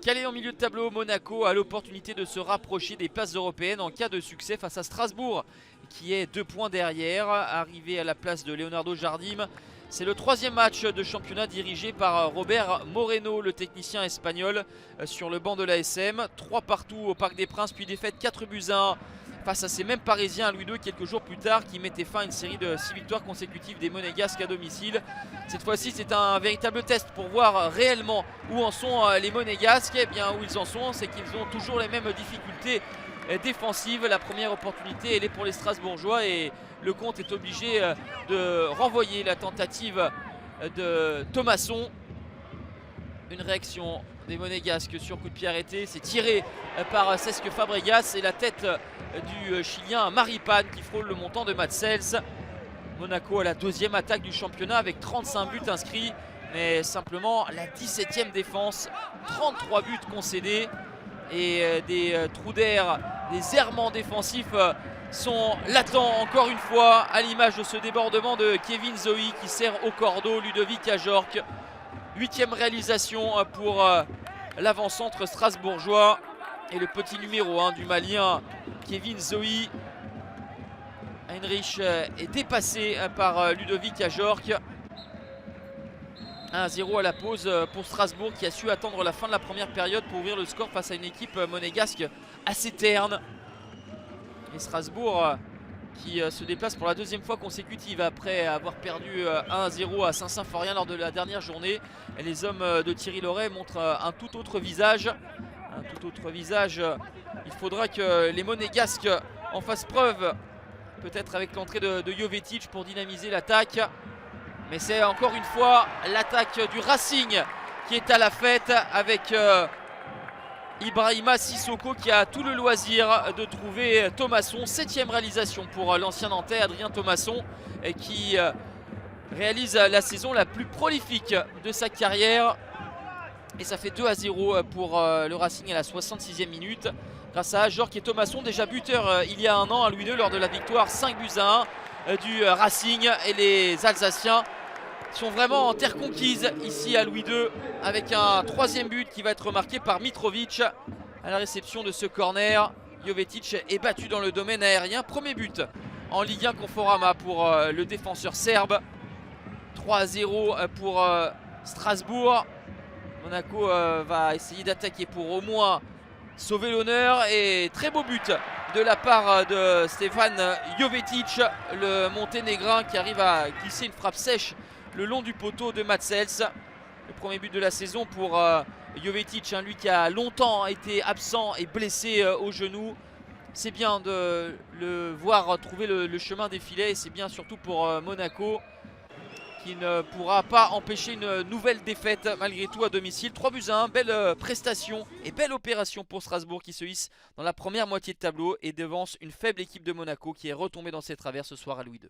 Calé en milieu de tableau, Monaco a l'opportunité de se rapprocher des places européennes en cas de succès face à Strasbourg, qui est 2 points derrière. Arrivé à la place de Leonardo Jardim, c'est le 3e match de championnat dirigé par Robert Moreno, le technicien espagnol, sur le banc de l'ASM. 3 partout au Parc des Princes, puis défaite 4-1 face à ces mêmes Parisiens à Louis II quelques jours plus tard, qui mettaient fin à une série de 6 victoires consécutives des Monégasques à domicile. Cette fois-ci, c'est un véritable test pour voir réellement où en sont les Monégasques. Et bien où ils en sont, c'est qu'ils ont toujours les mêmes difficultés défensives. La première opportunité, elle est pour les Strasbourgeois et le compte est obligé de renvoyer la tentative de Thomasson. Une réaction des Monégasques sur coup de pied arrêté, c'est tiré par Cesc Fabregas et la tête du Chilien Maripane qui frôle le montant de Matsels. Monaco a la 2e attaque du championnat avec 35 buts inscrits, mais simplement la 17e défense, 33 buts concédés et des trous d'air, des errements défensifs sont latents encore une fois, à l'image de ce débordement de Kevin Zoe qui sert au cordeau Ludovic Ajorc. 8e réalisation pour l'avant-centre strasbourgeois et le petit numéro 1 du Malien Kevin Zoe. Heinrich est dépassé par Ludovic Ajorc. 1-0 à la pause pour Strasbourg qui a su attendre la fin de la première période pour ouvrir le score face à une équipe monégasque assez terne. Et Strasbourg qui se déplace pour la 2e fois consécutive après avoir perdu 1-0 à Saint-Symphorien lors de la dernière journée. Et les hommes de Thierry Loret montrent un tout autre visage. Un tout autre visage. Il faudra que les Monégasques en fassent preuve, peut-être avec l'entrée de Jovetic pour dynamiser l'attaque. Mais c'est encore une fois l'attaque du Racing qui est à la fête avec Ibrahima Sissoko qui a tout le loisir de trouver Thomasson. 7e réalisation pour l'ancien Nantais Adrien Thomasson qui réalise la saison la plus prolifique de sa carrière. Et ça fait 2-0 pour le Racing à la 66e minute. Grâce à Ajorc et Thomasson, déjà buteur il y a un an à Louis II lors de la victoire 5-1 du Racing. Et les Alsaciens sont vraiment en terre conquise ici à Louis II avec un 3e but qui va être marqué par Mitrovic à la réception de ce corner. Jovetic est battu dans le domaine aérien. Premier but en Ligue 1 Conforama pour le défenseur serbe. 3-0 pour Strasbourg. Monaco va essayer d'attaquer pour au moins sauver l'honneur. Et très beau but de la part de Stefan Jovetic, le Monténégrin qui arrive à glisser une frappe sèche le long du poteau de Matsels. Le premier but de la saison pour Jovetic, lui qui a longtemps été absent et blessé au genou. C'est bien de le voir trouver le chemin des filets et c'est bien surtout pour Monaco qui ne pourra pas empêcher une nouvelle défaite malgré tout à domicile. 3-1, belle prestation et belle opération pour Strasbourg qui se hisse dans la première moitié de tableau et devance une faible équipe de Monaco qui est retombée dans ses travers ce soir à Louis II.